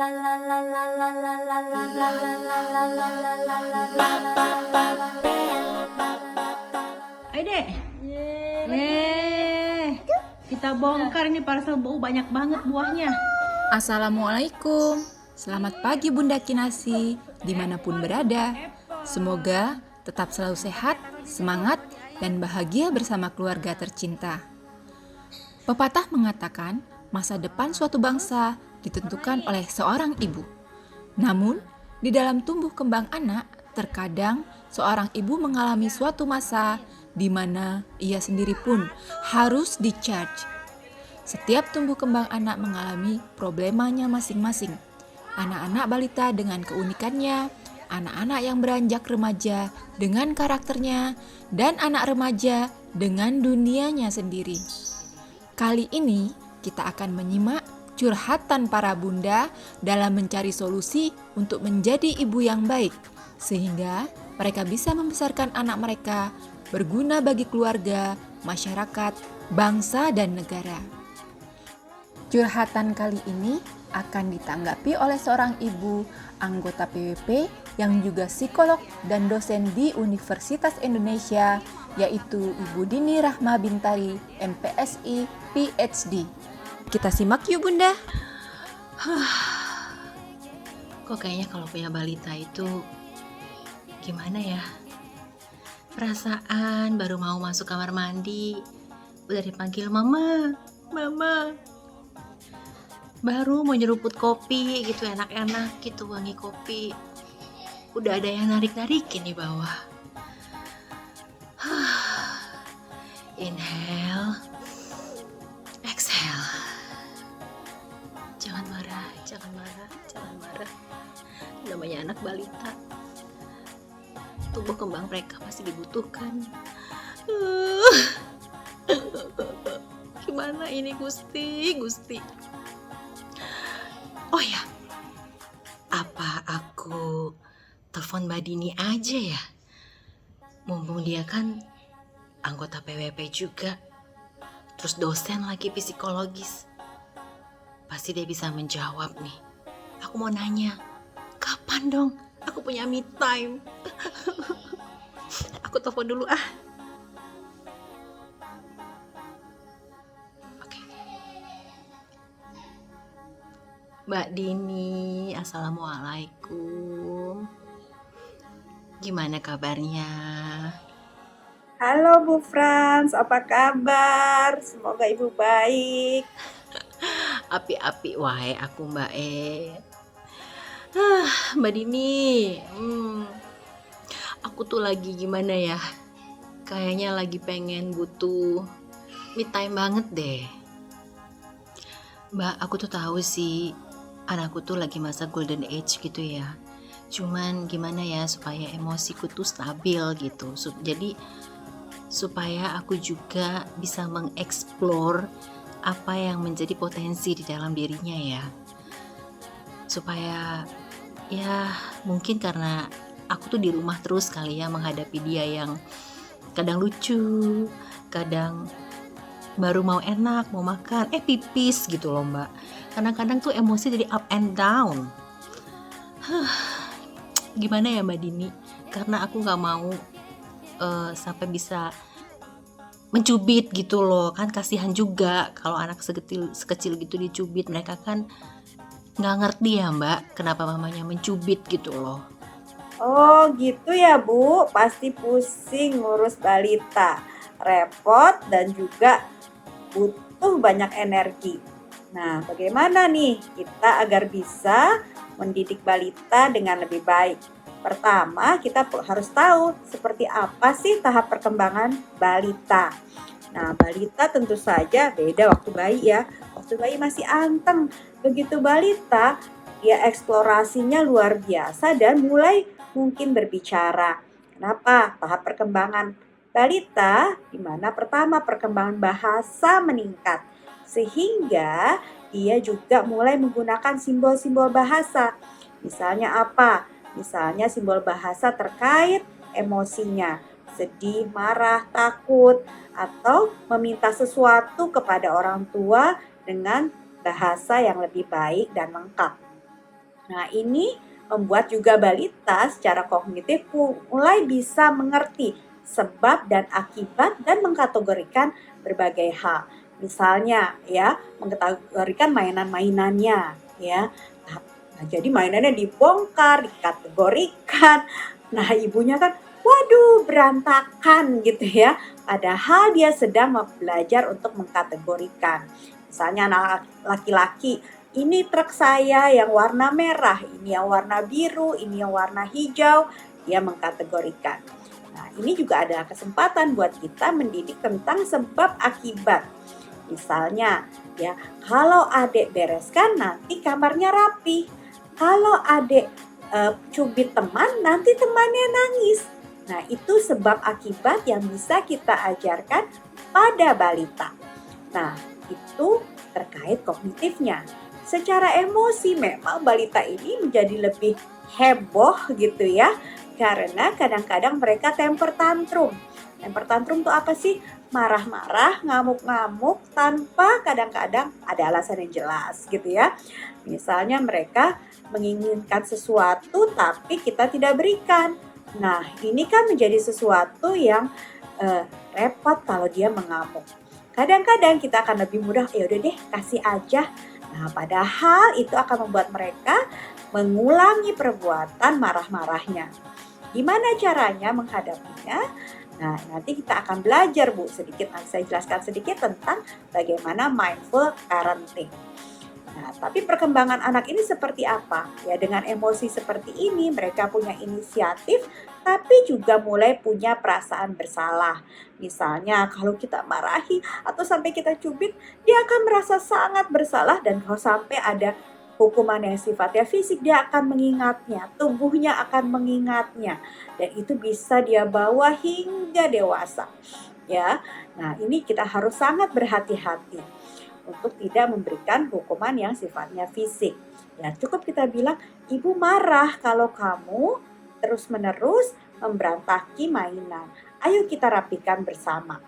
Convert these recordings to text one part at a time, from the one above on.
Ayo dek, kita bongkar ini parcel bau banyak banget buahnya. Assalamualaikum, selamat pagi Bunda Kinasi, dimanapun berada. Semoga tetap selalu sehat, semangat, dan bahagia bersama keluarga tercinta. Pepatah mengatakan, masa depan suatu bangsa ditentukan oleh seorang ibu. Namun, di dalam tumbuh kembang anak, terkadang seorang ibu mengalami suatu masa di mana ia sendiri pun harus di-charge. Setiap tumbuh kembang anak mengalami problemanya masing-masing. Anak-anak balita dengan keunikannya, anak-anak yang beranjak remaja dengan karakternya, dan anak remaja dengan dunianya sendiri. Kali ini kita akan menyimak curhatan para bunda dalam mencari solusi untuk menjadi ibu yang baik, sehingga mereka bisa membesarkan anak mereka berguna bagi keluarga, masyarakat, bangsa, dan negara. Curhatan kali ini akan ditanggapi oleh seorang ibu anggota PWP yang juga psikolog dan dosen di Universitas Indonesia, yaitu Ibu Dini Rahma Bintari, MPSI, PhD. Kita simak yuk Bunda. Kok kayaknya kalau punya balita itu gimana ya? Perasaan baru mau masuk kamar mandi udah dipanggil mama. Baru mau nyeruput kopi gitu, enak-enak gitu wangi kopi, udah ada yang narik-narikin di bawah. Inhale, exhale. Jangan marah. Namanya anak balita, tumbuh kembang mereka masih dibutuhkan. Gimana ini Gusti? Oh ya, apa aku telepon Mbak Dini aja ya? Mumpung dia kan anggota PWP juga, terus dosen lagi psikologis. Pasti dia bisa menjawab nih. Aku mau nanya, kapan dong aku punya me time? Aku telepon dulu ah. Oke. Mbak Dini, assalamualaikum. Gimana kabarnya? Halo Bu Frans, apa kabar? Semoga Ibu baik. Api-api wae aku Mbak Mbak Dini, aku tuh lagi gimana ya? Kayaknya lagi pengen butuh me time banget deh. Mbak, aku tuh tahu sih anakku tuh lagi masa golden age gitu ya. Cuman gimana ya supaya emosiku tuh stabil gitu. Jadi supaya aku juga bisa mengeksplor apa yang menjadi potensi di dalam dirinya ya. Supaya ya mungkin karena aku tuh di rumah terus kali ya menghadapi dia yang kadang lucu, kadang baru mau enak, mau makan, pipis gitu loh Mbak. Kadang-kadang tuh emosi jadi up and down. Gimana ya Mbak Dini? Karena aku gak mau sampai bisa mencubit gitu loh, kan kasihan juga kalau anak sekecil gitu dicubit. Mereka kan nggak ngerti ya Mbak, kenapa mamanya mencubit gitu loh. Oh gitu ya Bu, pasti pusing ngurus balita, repot dan juga butuh banyak energi. Nah, bagaimana nih kita agar bisa mendidik balita dengan lebih baik? Pertama, kita harus tahu seperti apa sih tahap perkembangan balita. Nah, balita tentu saja beda waktu bayi ya. Waktu bayi masih anteng. Begitu balita, dia eksplorasinya luar biasa dan mulai mungkin berbicara. Kenapa? Tahap perkembangan balita, di mana pertama perkembangan bahasa meningkat. Sehingga dia juga mulai menggunakan simbol-simbol bahasa. Misalnya apa? Misalnya simbol bahasa terkait emosinya, sedih, marah, takut, atau meminta sesuatu kepada orang tua dengan bahasa yang lebih baik dan lengkap. Nah, ini membuat juga balita secara kognitif mulai bisa mengerti sebab dan akibat dan mengkategorikan berbagai hal. Misalnya ya, mengkategorikan mainan-mainannya ya. Nah, jadi mainannya dibongkar, dikategorikan. Nah, ibunya kan, waduh, berantakan gitu ya. Padahal dia sedang belajar untuk mengkategorikan. Misalnya anak laki-laki, ini truk saya yang warna merah, ini yang warna biru, ini yang warna hijau, dia mengkategorikan. Nah, ini juga adalah kesempatan buat kita mendidik tentang sebab akibat. Misalnya, ya, kalau adik bereskan nanti kamarnya rapi. Kalau adik cubit teman, nanti temannya nangis. Nah, itu sebab akibat yang bisa kita ajarkan pada balita. Nah, itu terkait kognitifnya. Secara emosi memang balita ini menjadi lebih heboh gitu ya. Karena kadang-kadang mereka temper tantrum. Temper tantrum itu apa sih? Marah-marah, ngamuk-ngamuk tanpa kadang-kadang ada alasan yang jelas gitu ya. Misalnya mereka menginginkan sesuatu tapi kita tidak berikan. Nah, ini kan menjadi sesuatu yang repot kalau dia mengamuk. Kadang-kadang kita akan lebih mudah, ya udah deh kasih aja. Nah, padahal itu akan membuat mereka mengulangi perbuatan marah-marahnya. Gimana caranya menghadapinya? Nah, nanti kita akan belajar Bu sedikit, nanti saya jelaskan sedikit tentang bagaimana mindful parenting. Nah, tapi perkembangan anak ini seperti apa? Ya, dengan emosi seperti ini mereka punya inisiatif tapi juga mulai punya perasaan bersalah. Misalnya kalau kita marahi atau sampai kita cubit, dia akan merasa sangat bersalah dan kalau sampai ada hukuman yang sifatnya fisik, dia akan mengingatnya, tubuhnya akan mengingatnya dan itu bisa dia bawa hingga dewasa. Ya. Nah, ini kita harus sangat berhati-hati untuk tidak memberikan hukuman yang sifatnya fisik. Ya, cukup kita bilang, ibu marah kalau kamu terus-menerus memberantaki mainan. Ayo kita rapikan bersama.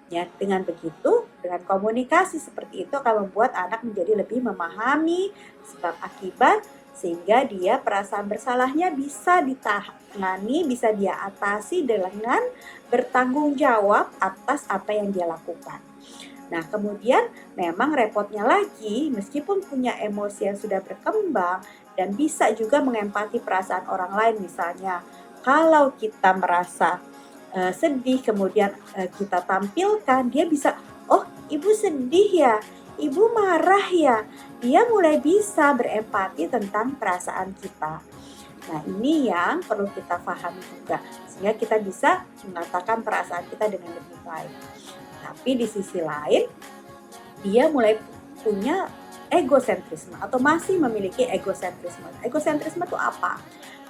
Ya, dengan begitu, dengan komunikasi seperti itu akan membuat anak menjadi lebih memahami sebab akibat sehingga dia perasaan bersalahnya bisa ditangani, bisa dia atasi dengan bertanggung jawab atas apa yang dia lakukan. Nah, kemudian memang repotnya lagi, meskipun punya emosi yang sudah berkembang dan bisa juga mengempati perasaan orang lain, misalnya kalau kita merasa sedih, kemudian kita tampilkan, dia bisa, oh ibu sedih ya, ibu marah ya, dia mulai bisa berempati tentang perasaan kita. Nah, ini yang perlu kita pahami juga, sehingga kita bisa mengatakan perasaan kita dengan lebih baik. Tapi di sisi lain, dia mulai punya egosentrisme atau masih memiliki egosentrisme. Egosentrisme itu apa?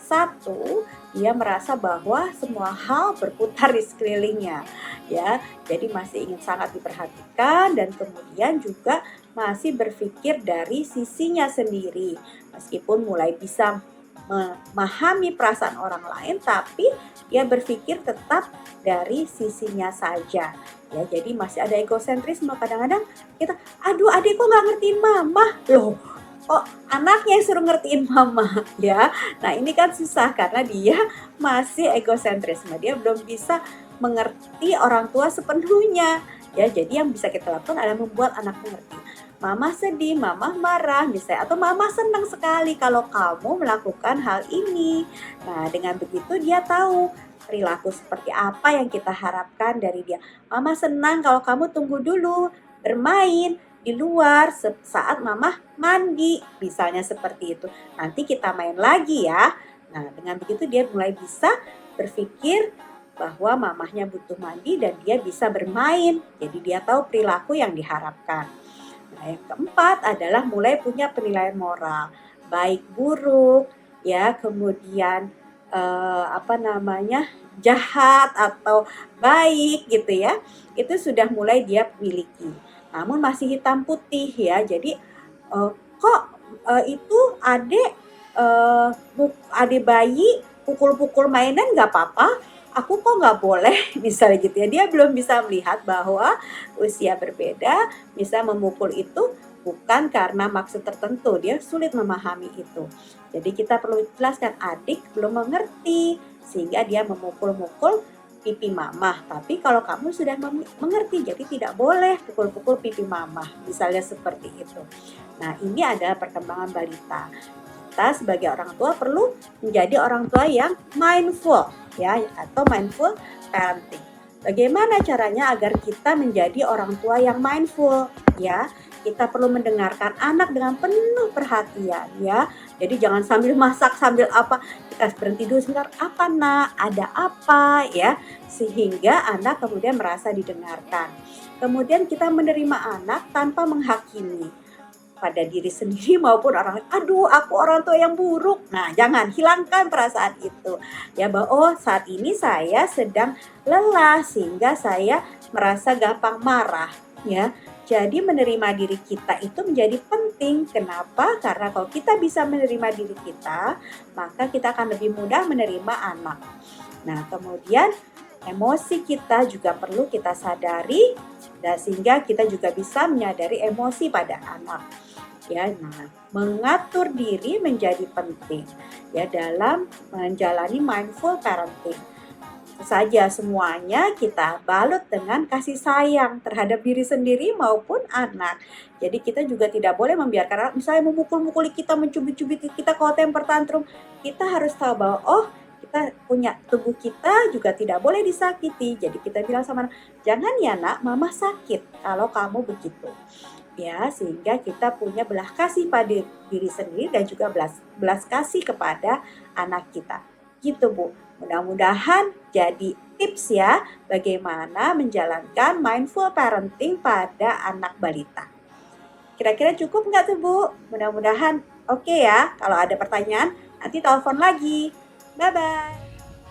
Satu, dia merasa bahwa semua hal berputar di sekelilingnya, ya. Jadi masih ingin sangat diperhatikan dan kemudian juga masih berpikir dari sisinya sendiri. Meskipun mulai bisa memahami perasaan orang lain, tapi dia berpikir tetap dari sisinya saja. Ya, jadi masih ada egosentrisme. Kadang-kadang kita, aduh adik kok gak ngertiin mama? Loh, kok anaknya yang suruh ngertiin mama ya. Nah, ini kan susah karena dia masih egosentrisme. Dia belum bisa mengerti orang tua sepenuhnya. Ya, jadi yang bisa kita lakukan adalah membuat anak mengerti. Mama sedih, mama marah misalnya, atau mama senang sekali kalau kamu melakukan hal ini. Nah, dengan begitu dia tahu perilaku seperti apa yang kita harapkan dari dia. Mama senang kalau kamu tunggu dulu bermain di luar saat mama mandi, misalnya seperti itu. Nanti kita main lagi ya. Nah, dengan begitu dia mulai bisa berpikir bahwa mamahnya butuh mandi dan dia bisa bermain. Jadi dia tahu perilaku yang diharapkan. Nah, yang keempat adalah mulai punya penilaian moral, baik buruk, ya, kemudian jahat atau baik gitu ya. Itu sudah mulai dia miliki. Namun masih hitam putih ya. Jadi itu adik bayi pukul-pukul mainan nggak apa-apa, aku kok nggak boleh misalnya gitu ya. Dia belum bisa melihat bahwa usia berbeda bisa memukul itu bukan karena maksud tertentu, dia sulit memahami itu. Jadi kita perlu jelaskan, adik belum mengerti sehingga dia memukul-mukul pipi mamah. Tapi kalau kamu sudah mengerti, jadi tidak boleh pukul-pukul pipi mamah, misalnya seperti itu. Nah, ini adalah perkembangan balita. Kita sebagai orang tua perlu menjadi orang tua yang mindful, ya, atau mindful parenting. Bagaimana caranya agar kita menjadi orang tua yang mindful, ya? Kita perlu mendengarkan anak dengan penuh perhatian, ya. Jadi jangan sambil masak, sambil apa, kita berhenti dulu sebentar, apa nak, ada apa, ya. Sehingga anak kemudian merasa didengarkan. Kemudian kita menerima anak tanpa menghakimi pada diri sendiri maupun orang lain. Aduh, aku orang tua yang buruk. Nah, jangan hilangkan perasaan itu. Ya, bahwa oh, saat ini saya sedang lelah sehingga saya merasa gampang marah, ya. Jadi menerima diri kita itu menjadi penting. Kenapa? Karena kalau kita bisa menerima diri kita, maka kita akan lebih mudah menerima anak. Nah, kemudian emosi kita juga perlu kita sadari, dan sehingga kita juga bisa menyadari emosi pada anak. Ya, nah, mengatur diri menjadi penting, ya, dalam menjalani mindful parenting. Itu saja, semuanya kita balut dengan kasih sayang terhadap diri sendiri maupun anak. Jadi kita juga tidak boleh membiarkan anak misalnya memukul-mukuli kita, mencubit-cubit kita, kalau temper tantrum. Kita harus tahu bahwa oh, kita punya tubuh kita juga tidak boleh disakiti. Jadi kita bilang sama anak, jangan ya nak, mama sakit kalau kamu begitu. Ya, sehingga kita punya belas kasih pada diri sendiri dan juga belas kasih kepada anak kita. Gitu Bu. Mudah-mudahan jadi tips ya bagaimana menjalankan mindful parenting pada anak balita. Kira-kira cukup nggak tuh Bu? Mudah-mudahan oke ya. Kalau ada pertanyaan nanti telepon lagi. Bye-bye.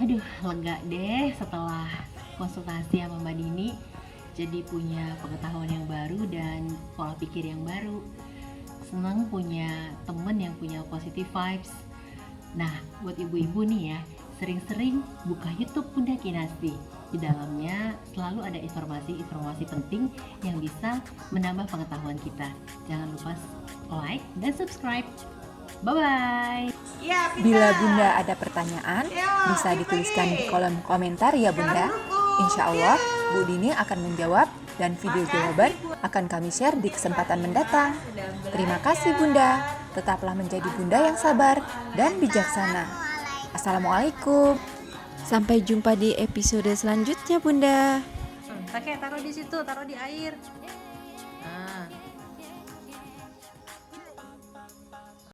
Aduh, lega deh setelah konsultasi sama Mbak Dini. Jadi punya pengetahuan yang baru dan pola pikir yang baru. Senang punya temen yang punya positive vibes. Nah, buat ibu-ibu nih ya, sering-sering buka YouTube Bunda Kinasi. Di dalamnya selalu ada informasi-informasi penting yang bisa menambah pengetahuan kita. Jangan lupa like dan subscribe. Bye-bye. Bila Bunda ada pertanyaan, bisa dituliskan di kolom komentar ya Bunda. Insya Allah, Bu Dini akan menjawab dan video jawaban akan kami share di kesempatan mendatang. Terima kasih Bunda, tetaplah menjadi Bunda yang sabar dan bijaksana. Assalamualaikum. Sampai jumpa di episode selanjutnya Bunda. Pakai taruh di situ, taruh di air.